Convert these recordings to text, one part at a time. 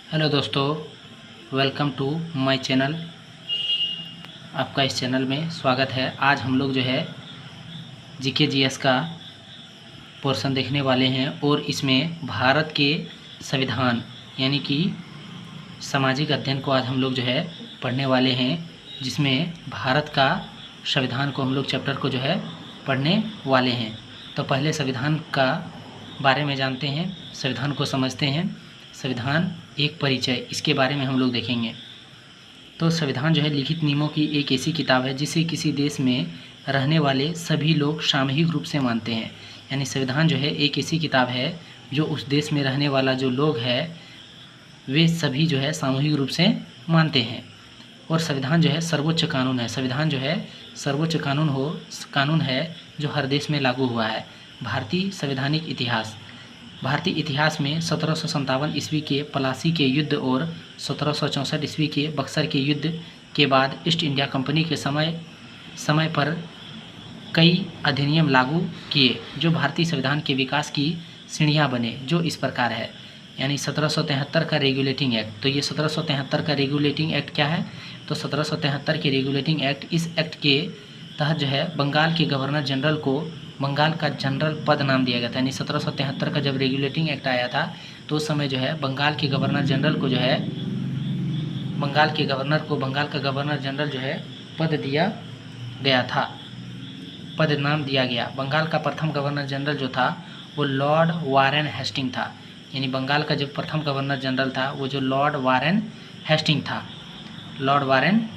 Hello दोस्तों, welcome to my channel. आपका इस चैनल में स्वागत है। आज हम लोग जो है जीके जीएस का पोर्शन देखने वाले हैं और इसमें भारत के संविधान यानी कि सामाजिक अध्ययन को आज हम लोग जो है पढ़ने वाले हैं, जिसमें भारत का संविधान को हम लोग चैप्टर को जो है पढ़ने वाले हैं। तो पहले संविधान का बारे में जानते हैं, संविधान को समझते हैं। संविधान एक परिचय, इसके बारे में हम लोग देखेंगे। तो संविधान जो है लिखित नियमों की एक ऐसी किताब है जिसे किसी देश में रहने वाले सभी लोग सामूहिक रूप से मानते हैं। यानी संविधान जो है एक ऐसी किताब है जो उस देश में रहने वाला जो लोग है वे सभी जो है सामूहिक रूप से मानते हैं। और संविधान जो है सर्वोच्च कानून है। संविधान जो है सर्वोच्च कानून है जो हर देश में लागू हुआ है। भारतीय संवैधानिक इतिहास, भारतीय इतिहास में 1757 ईस्वी के प्लासी के युद्ध और 1764 ईस्वी के बक्सर के युद्ध के बाद ईस्ट इंडिया कंपनी के समय पर कई अधिनियम लागू किए जो भारतीय संविधान के विकास की सीढ़ियां बने, जो इस प्रकार है। यानी 1773 का रेगुलेटिंग एक्ट। तो ये 1773 का रेगुलेटिंग एक्ट क्या है? तो 1773 के रेगुलेटिंग एक्ट, इस एक्ट के तहत जो है बंगाल के गवर्नर जनरल को बंगाल का जनरल पद नाम दिया गया था। यानी 1773 का जब रेगुलेटिंग एक्ट आया था तो उस समय जो है बंगाल के गवर्नर जनरल को जो है बंगाल का गवर्नर जनरल जो है पद दिया गया था, पद नाम दिया गया। बंगाल का प्रथम गवर्नर जनरल जो था वो लॉर्ड वारेन हेस्टिंग था। यानी बंगाल का जो प्रथम गवर्नर जनरल था वो जो लॉर्ड वारेन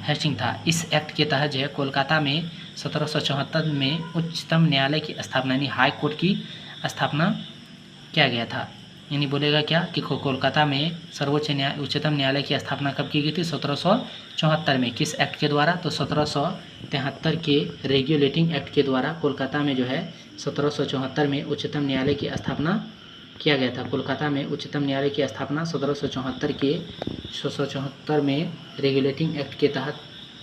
हेस्टिंग था। इस एक्ट के तहत जो है कोलकाता में 1774 में उच्चतम न्यायालय की स्थापना यानी हाई कोर्ट की स्थापना किया गया था। यानी बोलेगा क्या कि कोलकाता में उच्चतम न्यायालय की स्थापना कब की गई थी? 1774 में। किस एक्ट के द्वारा? तो 1773 के रेगुलेटिंग एक्ट के द्वारा कोलकाता में जो है 1774 में उच्चतम न्यायालय की स्थापना किया गया था। कोलकाता में उच्चतम न्यायालय की स्थापना 1774 में रेगुलेटिंग एक्ट के तहत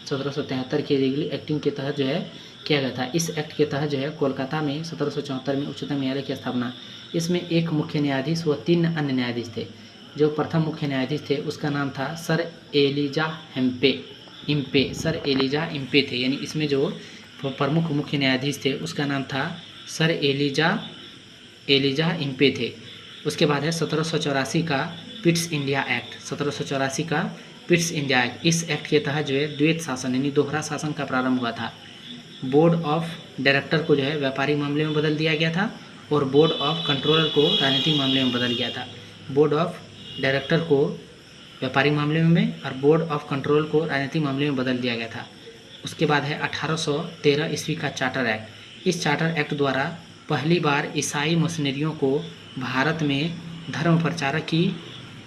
1773 के एक्टिंग के तहत जो है किया गया था। इस एक्ट के तहत जो है कोलकाता में 1774 में उच्चतम न्यायालय की स्थापना। इसमें एक मुख्य न्यायाधीश व 3 अन्य न्यायाधीश थे। जो प्रथम मुख्य न्यायाधीश थे उसका नाम था सर एलिजाह इम्पे थे। यानी इसमें जो प्रमुख मुख्य न्यायाधीश थे उसका नाम था सर एलिजाह इम्पे थे। उसके बाद है 1784 का पिट्स इंडिया एक्ट। 1784 का पिट्स इंडिया एक्ट, इस एक्ट के तहत जो है द्वैत शासन यानी दोहरा शासन का प्रारंभ हुआ था। बोर्ड ऑफ डायरेक्टर को जो है व्यापारिक मामले में बदल दिया गया था और बोर्ड ऑफ कंट्रोलर को राजनीतिक मामले में बदल गया था। बोर्ड ऑफ डायरेक्टर को व्यापारिक मामले में और बोर्ड ऑफ कंट्रोल को राजनीतिक मामले में बदल दिया गया था। उसके बाद है 1813 ईस्वी का चार्टर एक्ट। इस चार्टर एक्ट द्वारा पहली बार ईसाई मिशनरियों को भारत में धर्म प्रचारक की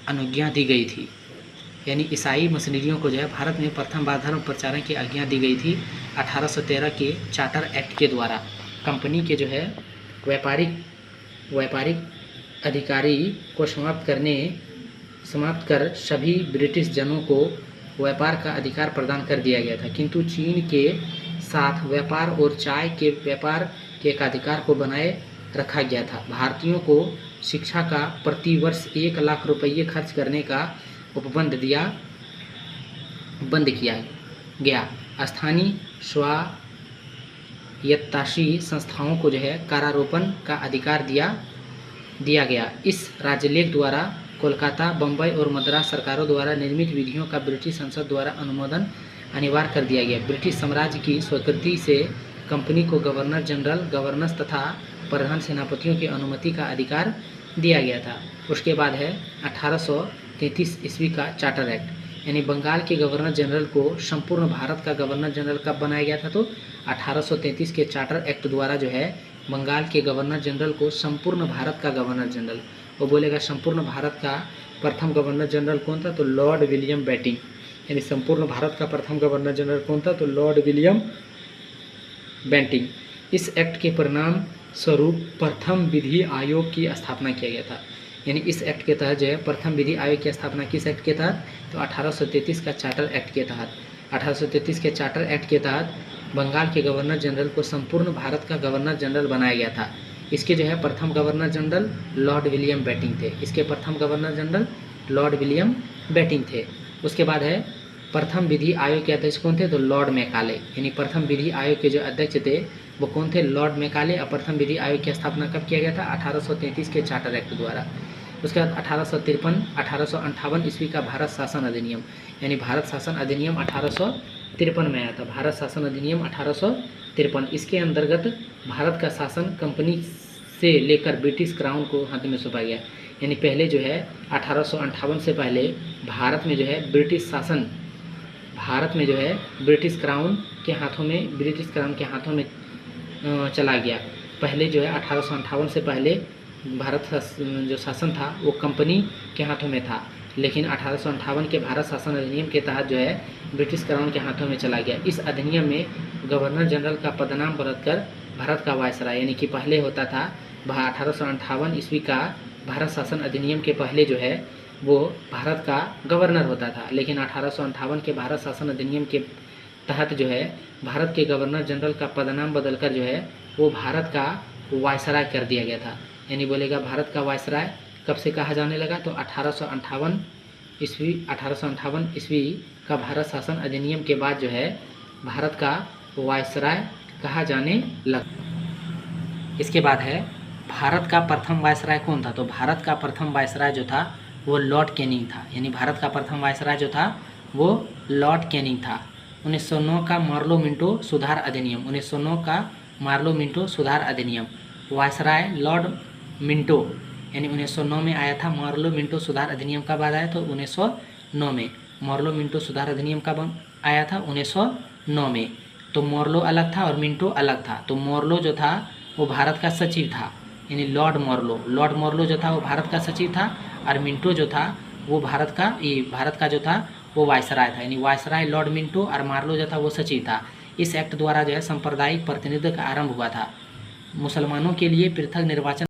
अनुज्ञा दी गई थी। यानी ईसाई मिशनरियों को जो है भारत में प्रथम बार धर्म प्रचार की आज्ञा दी गई थी 1813 के चार्टर एक्ट के द्वारा। कंपनी के जो है व्यापारिक अधिकारी को समाप्त कर सभी ब्रिटिश जनों को व्यापार का अधिकार प्रदान कर दिया गया था, किंतु चीन के साथ व्यापार और चाय के व्यापार के एकाधिकार को बनाए रखा गया था। भारतीयों को शिक्षा का प्रतिवर्ष 1 लाख रुपये खर्च करने का उपबंध बंद किया गया। स्थानीय स्वायत्ताशी संस्थाओं को जो है कारारोपण का अधिकार दिया गया। इस राज्यलेख द्वारा कोलकाता, बम्बई और मद्रास सरकारों द्वारा निर्मित विधियों का ब्रिटिश संसद द्वारा अनुमोदन अनिवार्य कर दिया गया। ब्रिटिश साम्राज्य की स्वीकृति से कंपनी को गवर्नर जनरल, गवर्नर्स तथा प्रधान सेनापतियों की अनुमति का अधिकार दिया गया था। उसके बाद है 1833 ईस्वी का चार्टर एक्ट। यानी बंगाल के गवर्नर जनरल को संपूर्ण भारत का गवर्नर जनरल कब बनाया गया था? तो 1833 के चार्टर एक्ट द्वारा जो है बंगाल के गवर्नर जनरल को संपूर्ण भारत का गवर्नर जनरल, वो बोलेगा संपूर्ण भारत का प्रथम गवर्नर जनरल कौन था? तो लॉर्ड विलियम बेंटिंक। यानी संपूर्ण भारत का प्रथम गवर्नर जनरल कौन था? तो लॉर्ड विलियम बेंटिंक। इस एक्ट के परिणाम स्वरूप प्रथम विधि आयोग की स्थापना किया गया था। यानी इस एक्ट के तहत जो है प्रथम विधि आयोग की स्थापना किस एक्ट के तहत? तो 1833 का चार्टर एक्ट के तहत। 1833 के चार्टर एक्ट के तहत बंगाल के गवर्नर जनरल को संपूर्ण भारत का गवर्नर जनरल बनाया गया था। इसके जो है प्रथम governor general lord William Bentinck थे। इसके प्रथम governor general lord William Bentinck थे। उसके बाद है प्रथम विधि आयोग के अध्यक्ष कौन थे? तो लॉर्ड मैकाले, यानी प्रथम विधि आयोग के जो अध्यक्ष थे वो कौन थे? Lord Macaulay. और प्रथम विधि आयोग की स्थापना कब किया गया था? 1833 के चार्टर एक्ट द्वारा। उसके बाद 1858 ईस्वी का भारत शासन अधिनियम, यानी भारत शासन अधिनियम 1853 में आया था। भारत शासन अधिनियम 1853, इसके अंतर्गत भारत का शासन कंपनी से लेकर ब्रिटिश क्राउन को हाथ में सौंपा गया। यानी पहले जो है 1858 से पहले भारत में जो है ब्रिटिश शासन, भारत में जो है ब्रिटिश क्राउन के हाथों में चला गया। पहले जो है 1858 से पहले भारत जो शासन था वो कंपनी के हाथों में था, लेकिन 1858 के भारत शासन अधिनियम के तहत जो है ब्रिटिश क्राउन के हाथों में चला गया। इस अधिनियम में गवर्नर जनरल का पदनाम बदलकर भारत का वायसराय, यानी कि पहले होता था 1858 ईस्वी का भारत शासन अधिनियम के पहले जो है वो भारत का गवर्नर होता था, लेकिन 1858 के भारत शासन अधिनियम के तहत जो है भारत के गवर्नर जनरल का पदनाम बदलकर जो है वो भारत का वायसराय कर दिया गया था। यानी बोलेगा भारत का वायसराय कब से कहा जाने लगा? तो 1858 ईस्वी का भारत शासन अधिनियम के बाद जो है भारत का वायसराय कहा जाने लगा। इसके बाद है भारत का प्रथम वायसराय कौन था? तो भारत का प्रथम वायसराय जो था वो लॉर्ड कैनिंग था। यानी भारत का प्रथम वायसराय जो था वो लॉर्ड कैनिंग था। 1909 का मार्लो मिंटो सुधार अधिनियम, 1909 का मार्लो मिंटो सुधार अधिनियम, वायसराय लॉर्ड मिंटो, यानी 1909 में आया था। मार्लो मिंटो सुधार अधिनियम कब आया? तो 1909 में। मार्लो मिंटो सुधार अधिनियम कब आया था? 1909 में। तो मार्लो अलग था और मिंटो अलग था। तो मार्लो जो था वो भारत का सचिव था, यानी लॉर्ड मार्लो जो था वो भारत का सचिव था, और मिंटो जो था वो भारत का जो था वो वायसराय था। यानी वायसराय लॉर्ड मिंटो और मार्लो जो था वो सचिव था। इस एक्ट द्वारा जो है सांप्रदायिक प्रतिनिधित्व का आरंभ हुआ था। मुसलमानों के लिए पृथक निर्वाचन